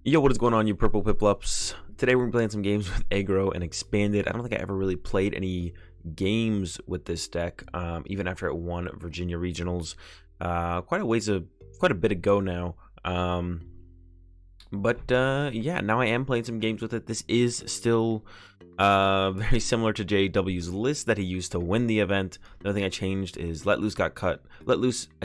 Yo, what is going on, you purple piplups? Today we're playing some games with Aggro and Expanded. I don't think I ever really played any games with this deck, even after it won Virginia Regionals. Quite a bit ago now. Yeah, now I am playing some games with it. This is still very similar to JW's list that he used to win the event. The only thing I changed is Let Loose got cut. I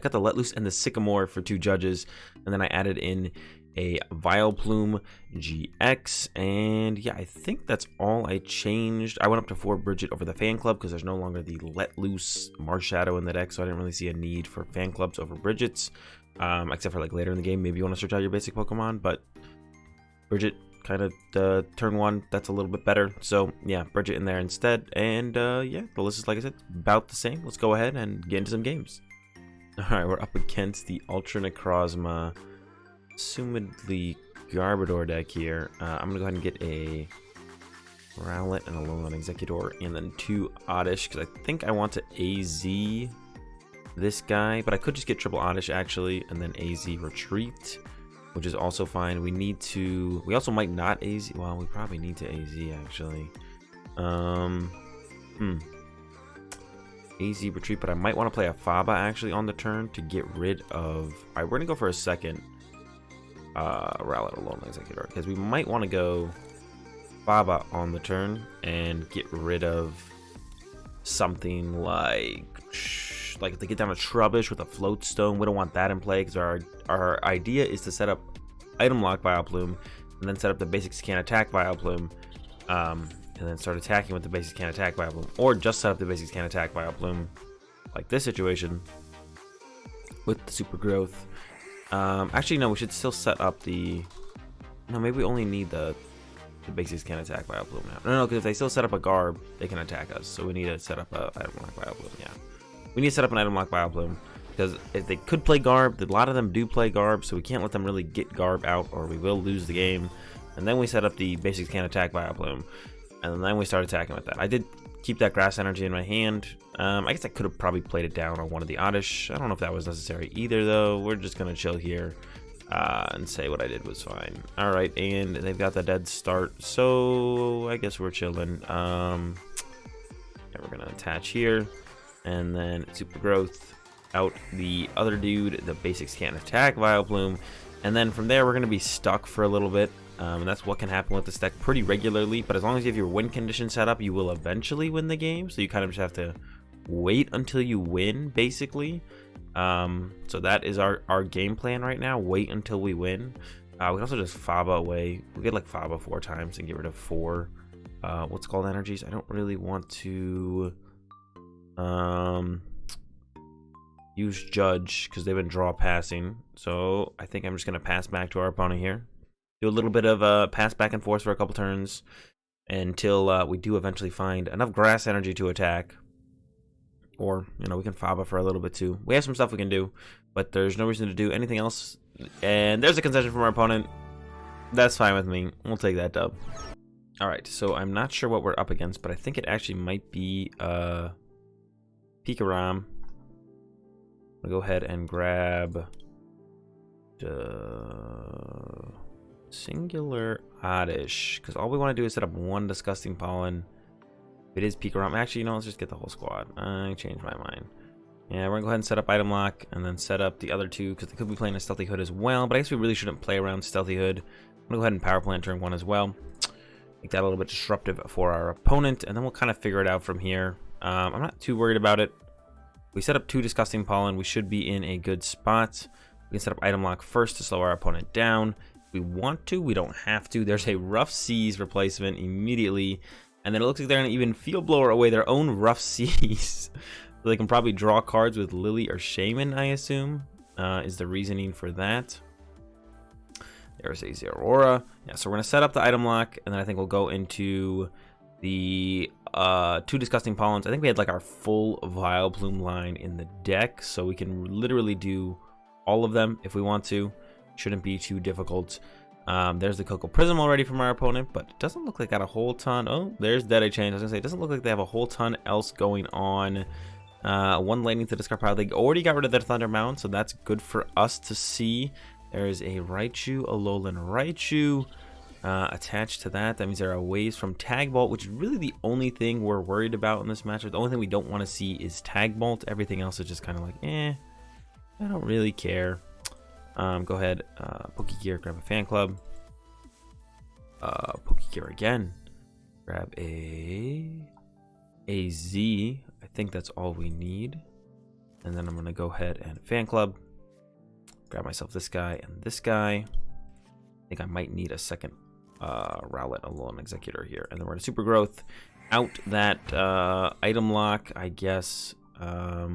got the Let Loose and the Sycamore for 2 judges, and then I added in a Vileplume-GX, and yeah, I think that's all I changed. I went up to 4 Brigette over the Fan Club because there's no longer the Let Loose Marshadow in the deck, so I didn't really see a need for Fan Clubs over Brigettes, except for like later in the game. Maybe you want to search out your basic Pokemon, but Brigette kind of turn 1, that's a little bit better. So yeah, Brigette in there instead, and yeah, the list is, like I said, about the same. Let's go ahead and get into some games. All right, we're up against the Ultra Necrozma, assumedly Garbodor deck here. I'm gonna go ahead and get a Rowlet and a Alolan Exeggutor, and then 2 Oddish, because I think I want to AZ this guy, but I could just get triple Oddish actually, and then AZ Retreat, which is also fine. We also might not AZ. Well, we probably need to AZ actually. AZ Retreat, but I might want to play a Faba actually on the turn to get rid of. All right, we're gonna go for a second Rowlet Alolan Exeggutor, because we might want to go Faba on the turn and get rid of something like if they get down a Trubbish with a Float Stone. We don't want that in play, because our idea is to set up Item Lock Vileplume and then set up the Basics Can't Attack Vileplume, and then start attacking with the Basics Can't Attack Vileplume, or just set up the Basics Can't Attack Vileplume like this situation with the Super Growth. Actually, no, we should still set up the. No, maybe we only need the Basics Can't Attack Vileplume now. No, because if they still set up a Garb, they can attack us. So we need to set up a Item Lock Vileplume. Yeah, we need to set up an Item Lock Vileplume, because if they could play Garb, a lot of them do play Garb, so we can't let them really get Garb out, or we will lose the game. And then we set up the Basics Can't Attack Vileplume, and then we start attacking with that. I did keep that Grass Energy in my hand. I guess I could have probably played it down on one of the Oddish. I don't know if that was necessary either, though. We're just gonna chill here and say what I did was fine. All right, and they've got the dead start, so I guess we're chilling. Yeah, we're gonna attach here, and then Super Growth out the other dude, the Basics Can't Attack Vileplume, and then from there we're gonna be stuck for a little bit. And that's what can happen with this deck pretty regularly, but as long as you have your win condition set up, you will eventually win the game. So you kind of just have to wait until you win, basically. So that is our game plan right now. Wait until we win. We can also just Faba away. We get like Faba 4 times and get rid of 4 what's called energies. I don't really want to use Judge, because they've been draw passing. So I think I'm just gonna pass back to our opponent here. Do a little bit of pass back and forth for a couple turns until we do eventually find enough Grass Energy to attack. Or, you know, we can Faba for a little bit too. We have some stuff we can do, but there's no reason to do anything else. And there's a concession from our opponent. That's fine with me. We'll take that dub. Alright, so I'm not sure what we're up against, but I think it actually might be PikaRom. I'll go ahead and grab the singular Oddish, because all we want to do is set up 1 Disgusting Pollen. If it is PikaRom, actually, you know, let's just get the whole squad. I changed my mind. Yeah, we're gonna go ahead and set up Item Lock, and then set up the other 2, because they could be playing a Stealthy Hood as well, but I guess we really shouldn't play around Stealthy Hood. I'm gonna go ahead and Power Plant turn 1 as well. Make that a little bit disruptive for our opponent, and then we'll kind of figure it out from here. I'm not too worried about it. We set up 2 Disgusting Pollen, we should be in a good spot. We can set up Item Lock first to slow our opponent down. We want to, we don't have to. There's a Rough Seas replacement immediately, and then it looks like they're gonna even Field Blower away their own Rough Seas. So they can probably draw cards with Lily or Shaman, I assume, is the reasoning for that. There's a Zeraora. Yeah, so we're gonna set up the Item Lock, and then I think we'll go into the 2 Disgusting Pollens. I think we had like our full Vileplume line in the deck, so we can literally do all of them if we want to. Shouldn't be too difficult. There's the Cocoa Prism already from our opponent, but it doesn't look like they got a whole ton. Oh, there's Dead-Eye Chain. I was gonna say, it doesn't look like they have a whole ton else going on. 1 lightning to discard pile. They already got rid of their Thunder Mound, so that's good for us to see. There is a Raichu, Alolan Raichu attached to that. That means there are waves from Tag Bolt, which is really the only thing we're worried about in this matchup. The only thing we don't want to see is Tag Bolt. Everything else is just kind of like, I don't really care. Go ahead, Pokégear, grab a Fan Club. Pokégear again. Grab a AZ. I think that's all we need. And then I'm going to go ahead and Fan Club. Grab myself this guy and this guy. I think I might need a second Rowlet Alolan Exeggutor here. And then we're going to Super Growth out that item lock, I guess. I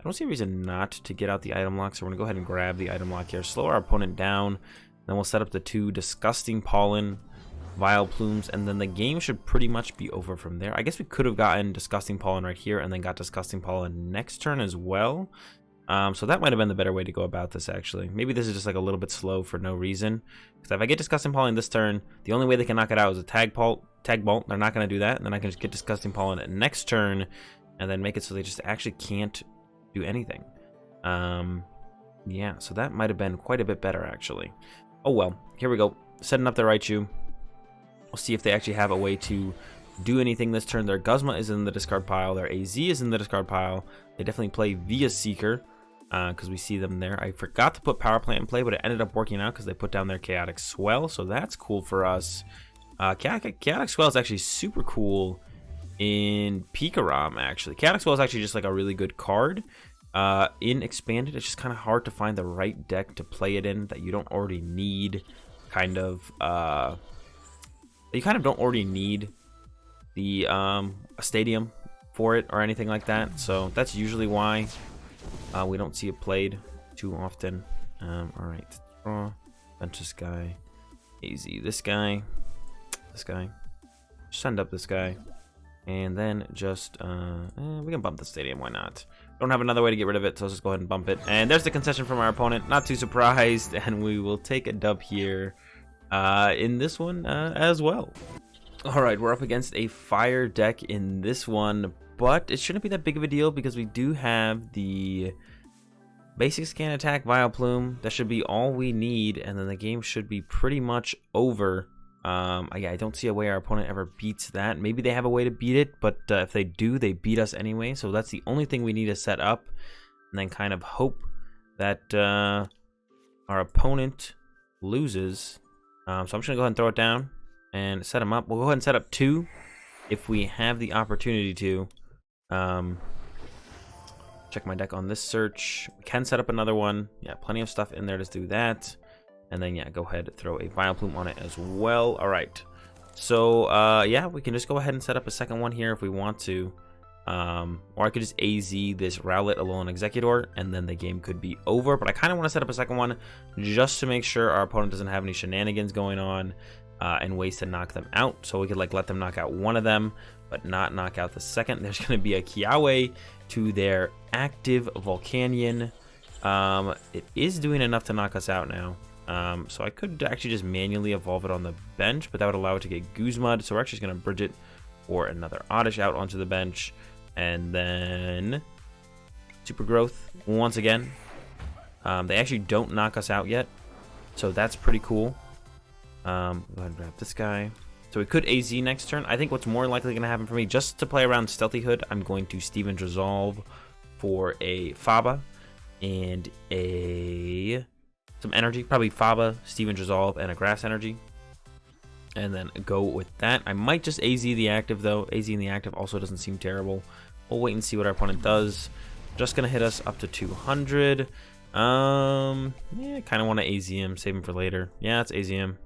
don't see a reason not to get out the item lock, so we're going to go ahead and grab the item lock here. Slow our opponent down. Then we'll set up the 2 Disgusting Pollen Vileplumes, and then the game should pretty much be over from there. I guess we could have gotten Disgusting Pollen right here and then got Disgusting Pollen next turn as well. So that might have been the better way to go about this, actually. Maybe this is just like a little bit slow for no reason. Because if I get Disgusting Pollen this turn, the only way they can knock it out is a Tag Bolt. They're not going to do that. And then I can just get Disgusting Pollen next turn and then make it so they just actually can't do anything. Yeah, so that might have been quite a bit better, actually. Oh well, here we go. Setting up the Raichu. We'll see if they actually have a way to do anything this turn. Their Guzma is in the discard pile. Their AZ is in the discard pile. They definitely play Via Seeker because we see them there. I forgot to put Power Plant in play, but it ended up working out because they put down their Chaotic Swell, so that's cool for us. Chaotic Swell is actually super cool in PikaRom, actually. Chaotic Swell is actually just like a really good card. In Expanded, it's just kind of hard to find the right deck to play it in that you don't already need you kind of don't already need the a stadium for it or anything like that, so that's usually why we don't see it played too often. All right, draw, bench this guy, AZ this guy, send up this guy, and then just we can bump the stadium. Why not? Don't have another way to get rid of it, so let's just go ahead and bump it. And there's the concession from our opponent. Not too surprised, and we will take a dub here in this one as well. All right, we're up against a fire deck in this one, but it shouldn't be that big of a deal because we do have the basic scan attack Vileplume. That should be all we need, and then the game should be pretty much over. I don't see a way our opponent ever beats that. Maybe they have a way to beat it, but if they do, they beat us anyway. So that's the only thing we need to set up, and then kind of hope that our opponent loses. So I'm just gonna go ahead and throw it down and set them up. We'll go ahead and set up 2 if we have the opportunity to. Check my deck on this search. We can set up another one. Yeah, plenty of stuff in there to do that. And then, yeah, go ahead and throw a Vileplume on it as well. All right. So, yeah, we can just go ahead and set up a second one here if we want to. Or I could just AZ this Rowlet Alolan Exeggutor, and then the game could be over. But I kind of want to set up a second one just to make sure our opponent doesn't have any shenanigans going on and ways to knock them out. So we could, like, let them knock out one of them, but not knock out the second. There's going to be a Kiawe to their active Volcanion. It is doing enough to knock us out now. So I could actually just manually evolve it on the bench, but that would allow it to get Guzma. So we're actually just going to bridge it or another Oddish out onto the bench. And then Super Growth once again. They actually don't knock us out yet, so that's pretty cool. Go ahead and grab this guy. So we could AZ next turn. I think what's more likely going to happen for me, just to play around Stealthy Hood, I'm going to Steven's Resolve for a Faba and some energy. Probably Faba, Steven's Resolve, and a Grass Energy. And then go with that. I might just AZ the active, though. AZ in the active also doesn't seem terrible. We'll wait and see what our opponent does. Just going to hit us up to 200. Yeah, I kind of want to AZ him, save him for later. Yeah, it's AZ him.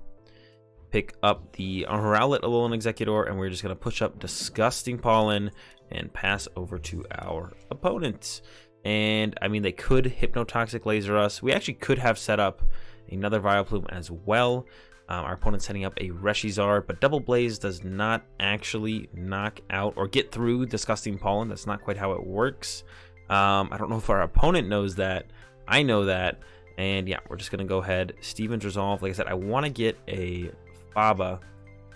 Pick up the Rowlet Alolan Exeggutor, and we're just going to push up Disgusting Pollen and pass over to our opponent. And, I mean, they could Hypnotoxic Laser us. We actually could have set up another Vileplume as well. Our opponent's setting up a Reshizar, but Double Blaze does not actually knock out or get through Disgusting Pollen. That's not quite how it works. I don't know if our opponent knows that. I know that. And yeah, we're just going to go ahead. Steven's Resolve. Like I said, I want to get a Faba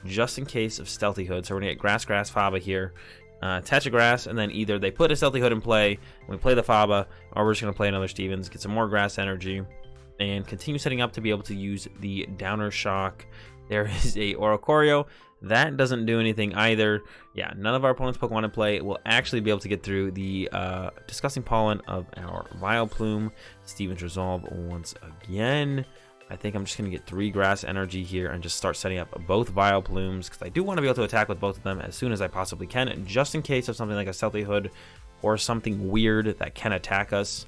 just in case of Stealthy Hood. So we're going to get Grass, Faba here. Attach a Grass, and then either they put a Stealthy Hood in play, and we play the Faba, or we're just going to play another Steven's, get some more Grass Energy. and continue setting up to be able to use the Downer Shock. There is a Oricorio. That doesn't do anything either. Yeah, none of our opponent's Pokemon in play will actually be able to get through the Disgusting Pollen of our Vileplume. Steven's Resolve once again. I think I'm just going to get 3 Grass Energy here and just start setting up both Vileplumes, because I do want to be able to attack with both of them as soon as I possibly can, just in case of something like a Stealthy Hood or something weird that can attack us,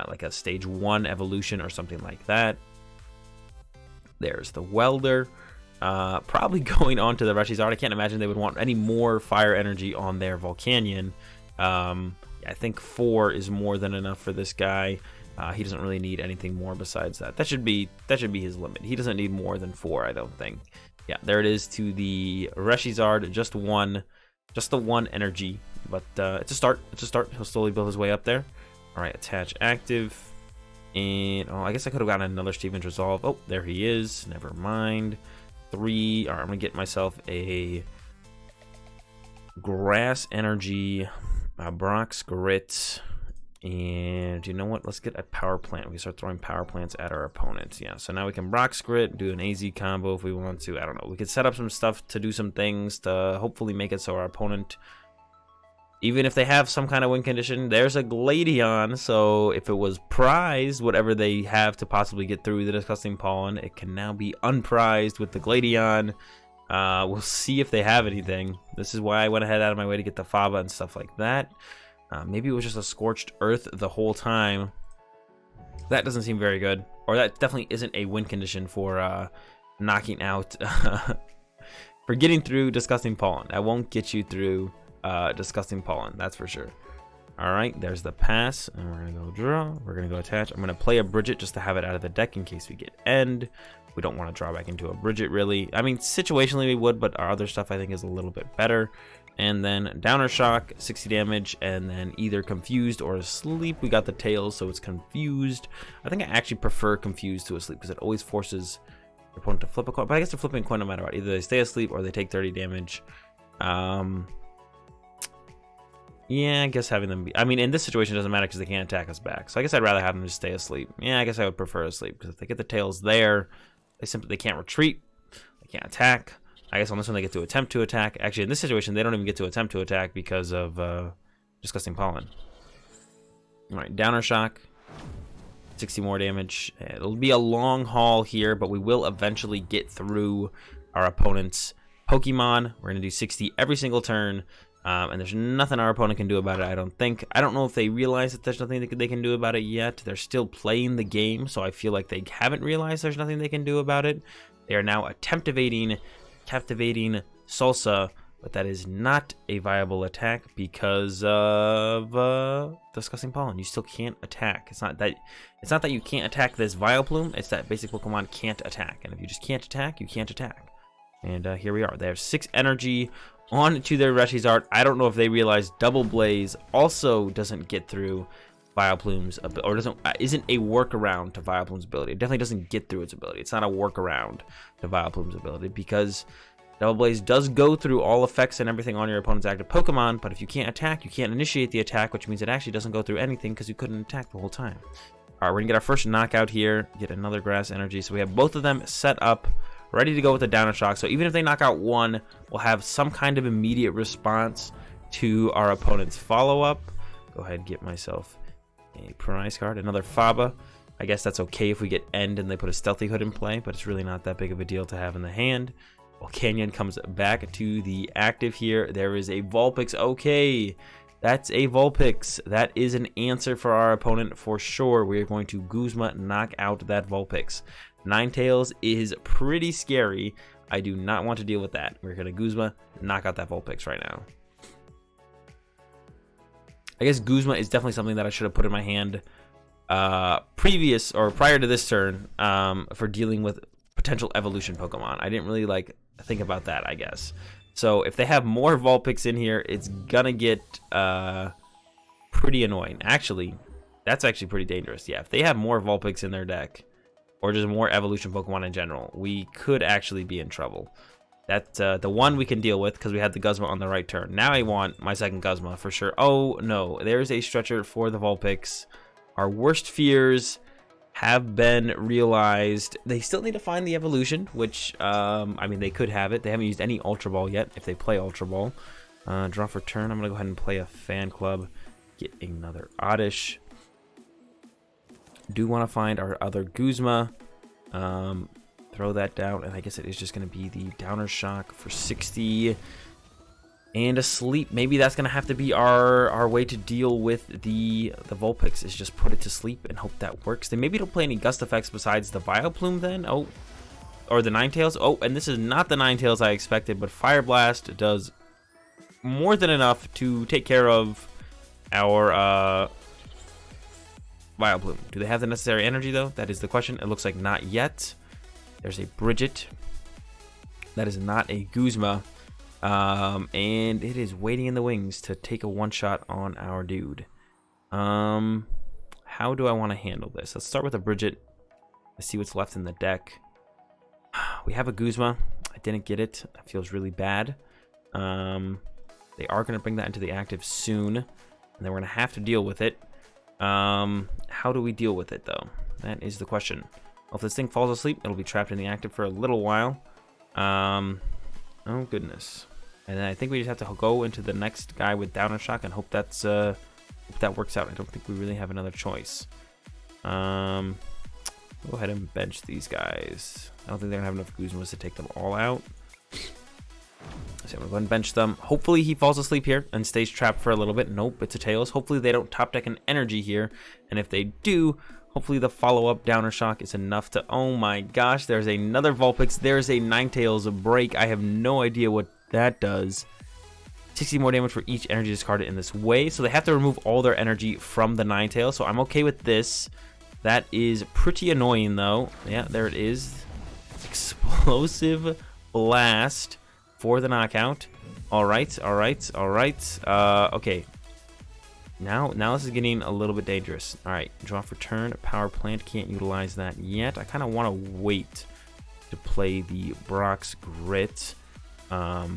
like a Stage 1 evolution or something like that. There's the Welder. Probably going on to the Reshizard. I can't imagine they would want any more fire energy on their Volcanion. I think 4 is more than enough for this guy. He doesn't really need anything more besides that. That should be his limit. He doesn't need more than 4, I don't think. Yeah, there it is to the Reshizard. Just the 1 energy, but it's a start. It's a start. He'll slowly build his way up there. All right, attach active, and I guess I could have gotten another Steven's Resolve. Oh, there he is. Never mind. 3. All right, I'm gonna get myself a Grass Energy, Brock's Grit, and you know what? Let's get a Power Plant. We can start throwing Power Plants at our opponents. Yeah, so now we can Brock's Grit, do an AZ combo if we want to. I don't know. We could set up some stuff to do some things to hopefully make it so our opponent, even if they have some kind of win condition, there's a Gladion, so if it was prized, whatever they have to possibly get through the Disgusting Pollen, it can now be unprized with the Gladion. We'll see if they have anything. This is why I went ahead out of my way to get the Faba and stuff like that. Maybe it was just a Scorched Earth the whole time. That doesn't seem very good. Or that definitely isn't a win condition for knocking out, for getting through Disgusting Pollen. That won't get you through Disgusting Pollen, that's for sure. All right, there's the pass, and we're gonna go draw. We're gonna go attach. I'm gonna play a Brigette just to have it out of the deck in case we get end. We don't want to draw back into a Brigette, really. I mean, situationally we would, but our other stuff I think is a little bit better. And then Downer Shock, 60 damage, and then either Confused or Asleep. We got the Tails, so it's Confused. I think I actually prefer Confused to Asleep because it always forces your opponent to flip a coin. But I guess they're flipping a coin no matter what. Either they stay asleep or they take 30 damage. Yeah, I guess having them be... I mean, in this situation, it doesn't matter because they can't attack us back. So I guess I'd rather have them just stay asleep. Yeah, I guess I would prefer asleep because if they get the Tails there, they can't retreat. They can't attack. I guess on this one, they get to attempt to attack. Actually, in this situation, they don't even get to attempt to attack because of Disgusting Pollen. All right, Downer Shock. 60 more damage. It'll be a long haul here, but we will eventually get through our opponent's Pokemon. We're going to do 60 every single turn. And there's nothing our opponent can do about it, I don't think. I don't know if they realize that there's nothing they can do about it yet. They're still playing the game, so I feel like they haven't realized there's nothing they can do about it. They are now captivating Salsa, but that is not a viable attack because of Disgusting Pollen. You still can't attack. It's not that you can't attack this Vileplume. It's that basic Pokemon can't attack, and if you just can't attack, you can't attack. And here we are. They have 6 energy on to their Reshizard. I don't know if they realize Double Blaze also doesn't get through Vileplume's or isn't a workaround to Vileplume's ability. It definitely doesn't get through its ability. It's not a workaround to Vileplume's ability because Double Blaze does go through all effects and everything on your opponent's active Pokemon, but if you can't attack, you can't initiate the attack, which means it actually doesn't go through anything because you couldn't attack the whole time. All right, we're gonna get our first knockout here, get another Grass Energy. So we have both of them set up, ready to go with the Downer Shock. So even if they knock out one, we'll have some kind of immediate response to our opponent's follow-up. Go ahead and get myself a prize card, another Faba. I guess that's okay if we get end and they put a Stealthy Hood in play, but it's really not that big of a deal to have in the hand. Volcanion comes back to the active here. There is a Vulpix. Okay, that's a Vulpix. That is an answer for our opponent for sure. We are going to Guzma knock out that Vulpix. Ninetales is pretty scary. I do not want to deal with that. We're going to Guzma knock out that Vulpix right now. I guess Guzma is definitely something that I should have put in my hand prior to this turn for dealing with potential evolution Pokemon. I didn't really think about that, I guess. So if they have more Vulpix in here, it's gonna get pretty annoying. Actually, that's actually pretty dangerous. Yeah, if they have more Vulpix in their deck, or just more evolution Pokemon in general, we could actually be in trouble. That's the one we can deal with because we had the Guzma on the right turn. Now I want my second Guzma for sure. Oh no, there's a stretcher for the Vulpix. Our worst fears have been realized. They still need to find the evolution, which, I mean, they could have it. They haven't used any Ultra Ball yet, if they play Ultra Ball. Draw for turn. I'm going to go ahead and play a Fan Club. Get another Oddish. Do want to find our other Guzma. Throw that down, and I guess it is just going to be the Downer Shock for 60. And a sleep. Maybe that's going to have to be our way to deal with the Vulpix, is just put it to sleep and hope that works. They maybe don't play any Gust effects besides the Vileplume then. Oh, or the Ninetales. Oh, and this is not the Ninetales I expected, but Fire Blast does more than enough to take care of our Vileplume. Do they have the necessary energy though? That is the question. It looks like not yet. There's a Brigette. That is not a Guzma. And it is waiting in the wings to take a one-shot on our dude. How do I want to handle this? Let's start with a Brigette. Let's see what's left in the deck. We have a Guzma. I didn't get it. That feels really bad. They are going to bring that into the active soon, and then we're going to have to deal with it. How do we deal with it, though? That is the question. Well, if this thing falls asleep, it'll be trapped in the active for a little while. Oh, goodness. And then I think we just have to go into the next guy with Downer Shock and hope that's hope that works out. I don't think we really have another choice. Go ahead and bench these guys. I don't think they're gonna have enough Guzmas to take them all out. So I'm gonna go ahead and bench them. Hopefully he falls asleep here and stays trapped for a little bit. Nope, it's a Tails. Hopefully they don't top deck an energy here. And if they do, hopefully the follow-up Downer Shock is enough to... Oh my gosh, there's another Vulpix. There's a Ninetales break. I have no idea what that does. 60 more damage for each energy discarded in this way. So they have to remove all their energy from the Ninetales. So I'm okay with this. That is pretty annoying though. Yeah, there it is. Explosive Blast for the knockout. Alright. Okay. Now this is getting a little bit dangerous. Alright, draw for turn. Power Plant, can't utilize that yet. I kind of want to wait to play the Brock's Grit. Oh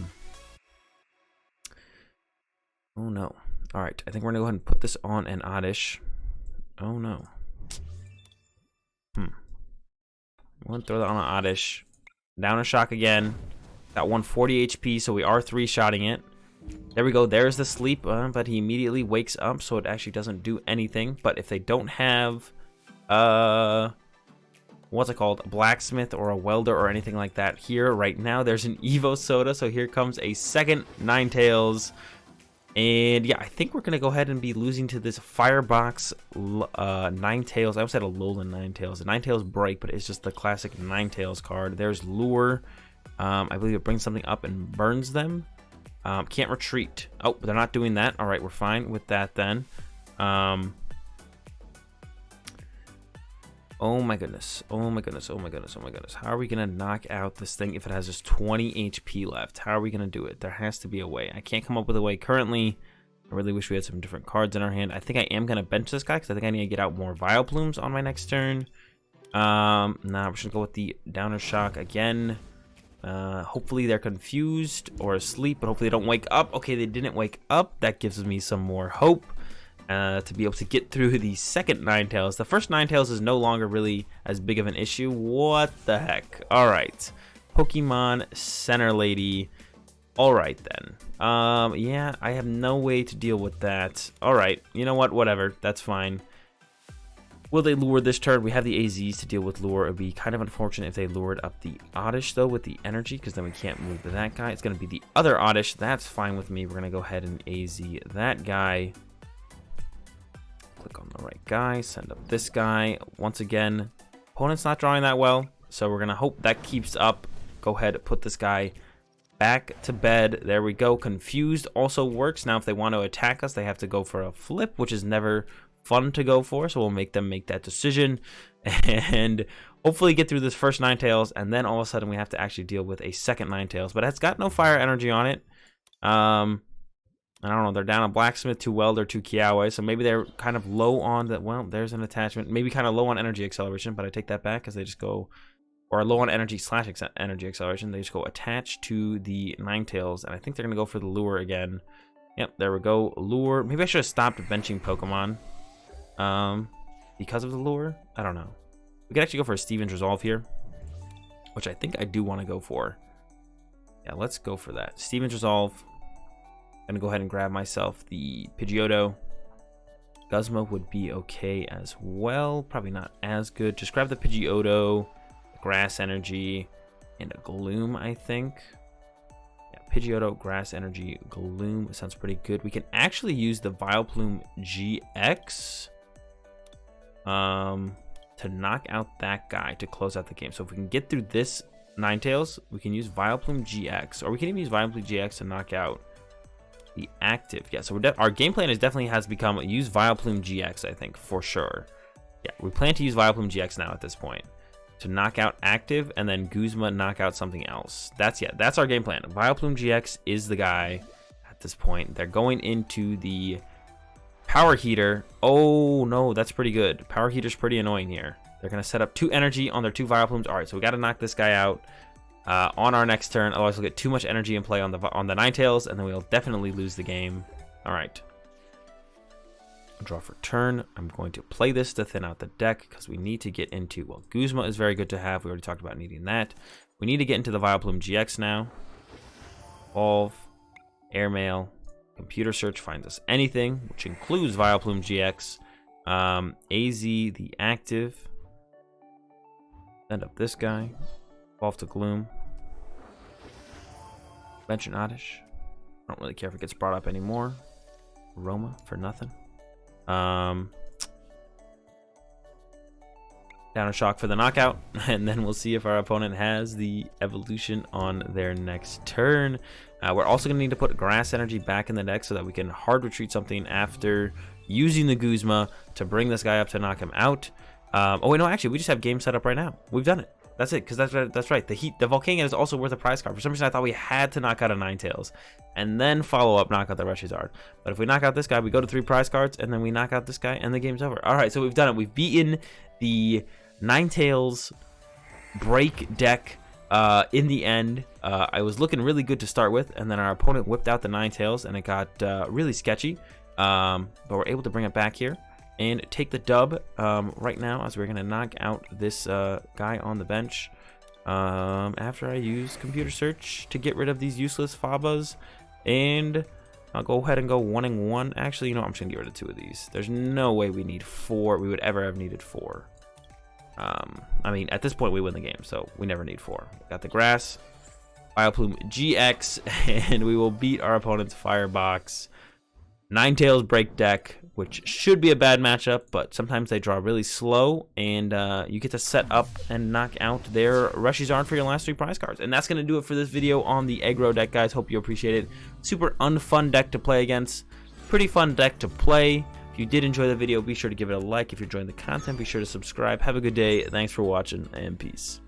no. Alright, I think we're going to go ahead and put this on an Oddish. Oh no. I'm going to throw that on an Oddish. Downer Shock again. Got 140 HP, so we are 3-shotting it. There we go. There's the sleep, but he immediately wakes up, so it actually doesn't do anything. But if they don't have, what's it called? A blacksmith or a welder or anything like that here right now, there's an Evo Soda. So here comes a second Ninetales. And yeah, I think we're going to go ahead and be losing to this Firebox Ninetales. I almost had a Alolan Ninetales. The Ninetales break, but it's just the classic Ninetales card. There's Lure. I believe it brings something up and burns them. Can't retreat. Oh, they're not doing that. All right, we're fine with that then. Oh my goodness. Oh my goodness. Oh my goodness. Oh my goodness. How are we going to knock out this thing if it has just 20 HP left? How are we going to do it? There has to be a way. I can't come up with a way currently. I really wish we had some different cards in our hand. I think I am going to bench this guy because I think I need to get out more Vileplumes on my next turn. Nah, we're just going to go with the Downer Shock again. Hopefully they're confused or asleep, but hopefully they don't wake up. Okay, they didn't wake up. That gives me some more hope to be able to get through the second Ninetales. The first Ninetales is no longer really as big of an issue. What the heck? All right, Pokemon Center Lady. All right then. Yeah, I have no way to deal with that. All right, you know what? Whatever. That's fine. Will they lure this turn? We have the AZs to deal with lure. It would be kind of unfortunate if they lured up the Oddish, though, with the energy, because then we can't move that guy. It's going to be the other Oddish. That's fine with me. We're going to go ahead and AZ that guy. Click on the right guy. Send up this guy. Once again, opponent's not drawing that well, so we're going to hope that keeps up. Go ahead and put this guy back to bed. There we go. Confused also works. Now, if they want to attack us, they have to go for a flip, which is never fun to go for, so we'll make them make that decision and hopefully get through this first Ninetales, and then all of a sudden we have to actually deal with a second Ninetales, but it's got no fire energy on it. I don't know, they're down a blacksmith, 2 welder, 2 Kiawe, so maybe they're kind of low on that. Well, there's an attachment, maybe kind of low on energy acceleration, but I take that back because they just go, or low on energy / energy acceleration, they just go attach to the Ninetales, and I think they're gonna go for the lure again. Yep, there we go. Lure. Maybe I should have stopped benching Pokemon because of the lure. I don't know. We could actually go for a Steven's Resolve here, which I think I do want to go for. Yeah, let's go for that. Steven's Resolve. I'm gonna go ahead and grab myself the Pidgeotto. Guzma would be okay as well. Probably not as good. Just grab the Pidgeotto, Grass Energy, and a Gloom, I think. Yeah, Pidgeotto, Grass Energy, Gloom. Sounds pretty good. We can actually use the Vileplume-GX to knock out that guy to close out the game. So if we can get through this Ninetales, we can use Vileplume-GX, or we can even use Vileplume-GX to knock out the active. Yeah, so our game plan has become use Vileplume-GX, I think, for sure. Yeah, we plan to use Vileplume-GX now at this point to knock out active, and then Guzma knock out something else. That's our game plan. Vileplume-GX is the guy at this point. They're going into the Power Heater. Oh no, that's pretty good. Power Heater's pretty annoying here. They're gonna set up 2 energy on their 2 Vileplumes. All right, so we got to knock this guy out on our next turn. Otherwise, we'll get too much energy in play on the Ninetales, and then we'll definitely lose the game. All right. Draw for turn. I'm going to play this to thin out the deck because we need to get into, well, Guzma is very good to have. We already talked about needing that. We need to get into the Vileplume-GX now. Evolve, Airmail, Computer Search finds us anything, which includes Vileplume-GX. AZ, the active. Send up this guy. Evolve to Gloom. Mention Oddish. I don't really care if it gets brought up anymore. Roma for nothing. Down a shock for the knockout, and then we'll see if our opponent has the evolution on their next turn. We're also going to need to put Grass Energy back in the deck so that we can hard retreat something after using the Guzma to bring this guy up to knock him out. Oh wait, no, actually, we just have game set up right now. We've done it. That's it, because that's right. The Volcanion is also worth a prize card. For some reason, I thought we had to knock out a Ninetales and then follow up knock out the Reshizard. But if we knock out this guy, we go to 3 prize cards, and then we knock out this guy, and the game's over. All right, so we've done it. We've beaten the Ninetales break deck in the end. I was looking really good to start with, and then our opponent whipped out the Ninetales, and it got really sketchy. But we're able to bring it back here and take the dub right now, as we're going to knock out this guy on the bench after I use Computer Search to get rid of these useless Fabas. And I'll go ahead and go 1-1. Actually, you know, I'm just going to get rid of 2 of these. There's no way we need 4. We would ever have needed 4. I mean, at this point, we win the game, so we never need 4. Got the Grass, Vileplume-GX, and we will beat our opponent's Firebox Ninetales break deck, which should be a bad matchup, but sometimes they draw really slow, and you get to set up and knock out their Reshizard for your last 3 prize cards. And that's going to do it for this video on the aggro deck, guys. Hope you appreciate it. Super unfun deck to play against. Pretty fun deck to play. If you did enjoy the video, be sure to give it a like. If you're enjoying the content, be sure to subscribe. Have a good day. Thanks for watching, and peace.